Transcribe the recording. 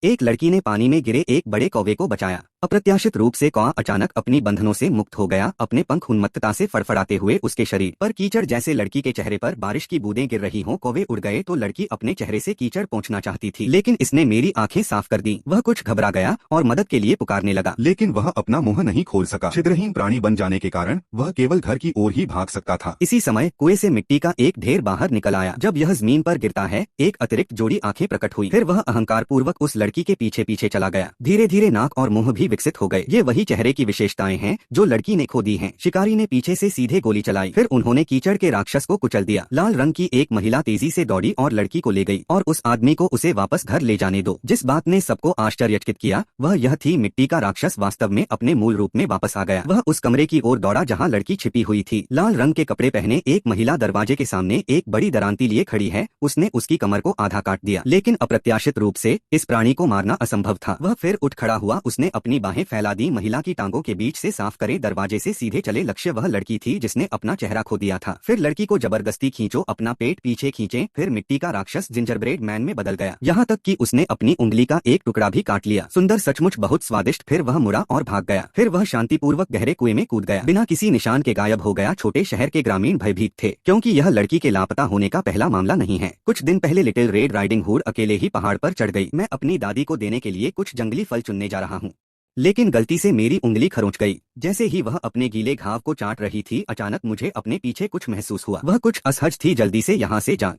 एक लड़की ने पानी में गिरे एक बड़े कौवे को बचाया। अप्रत्याशित रूप से कौवा अचानक अपनी बंधनों से मुक्त हो गया। अपने पंख उन्मत्तता से फड़फड़ाते हुए उसके शरीर पर कीचड़ जैसे लड़की के चेहरे पर बारिश की बूंदें गिर रही हों। कौवे उड़ गए तो लड़की अपने चेहरे से कीचड़ पोंछना चाहती थी, लेकिन इसने मेरी आंखें साफ कर दी। वह कुछ घबरा गया और मदद के लिए पुकारने लगा, लेकिन वह अपना मुंह नहीं खोल सका। छिद्रहीन प्राणी बन जाने के कारण वह केवल घर की ओर ही भाग सकता था। इसी समय कुएं से मिट्टी का एक ढेर बाहर निकल आया। जब यह जमीन पर गिरता है, एक अतिरिक्त जोड़ी आंखें प्रकट हुई। फिर वह अहंकार पूर्वक उस लड़की के पीछे पीछे चला गया। धीरे धीरे नाक और मुंह भी विकसित हो गए। ये वही चेहरे की विशेषताएं हैं जो लड़की ने खो दी हैं। शिकारी ने पीछे से सीधे गोली चलाई। फिर उन्होंने कीचड़ के राक्षस को कुचल दिया। लाल रंग की एक महिला तेजी से दौड़ी और लड़की को ले गई और उस आदमी को उसे वापस घर ले जाने दो। जिस बात ने सबको आश्चर्यचकित किया वह यह थी, मिट्टी का राक्षस वास्तव में अपने मूल रूप में वापस आ गया। वह उस कमरे की ओर दौड़ा जहाँ लड़की छिपी हुई थी। लाल रंग के कपड़े पहने एक महिला दरवाजे के सामने एक बड़ी दरांती लिए खड़ी है। उसने उसकी कमर को आधा काट दिया, लेकिन अप्रत्याशित रूप से इस प्राणी को मारना असंभव था। वह फिर उठ खड़ा हुआ। उसने अपनी बाहें फैला दी। महिला की टांगों के बीच से साफ करे दरवाजे से सीधे चले। लक्ष्य वह लड़की थी जिसने अपना चेहरा खो दिया था। फिर लड़की को जबरदस्ती खींचो, अपना पेट पीछे खींचे। फिर मिट्टी का राक्षस जिंजरब्रेड मैन में बदल गया, यहाँ तक कि उसने अपनी उंगली का एक टुकड़ा भी काट लिया। सुंदर, सचमुच बहुत स्वादिष्ट। फिर वह मुड़ा और भाग गया। फिर वह शांतिपूर्वक गहरे कुएं में कूद गया। बिना किसी निशान के गायब हो गया। छोटे शहर के ग्रामीण भयभीत थे, क्योंकि यह लड़की के लापता होने का पहला मामला नहीं है। कुछ दिन पहले लिटिल रेड राइडिंग हुड अकेले ही पहाड़ पर चढ़ गई। मैं अपनी दादी को देने के लिए कुछ जंगली फल चुनने जा रहा हूँ, लेकिन गलती से मेरी उंगली खरोंच गई। जैसे ही वह अपने गीले घाव को चाट रही थी, अचानक मुझे अपने पीछे कुछ महसूस हुआ। वह कुछ असहज थी। जल्दी से यहाँ से जा।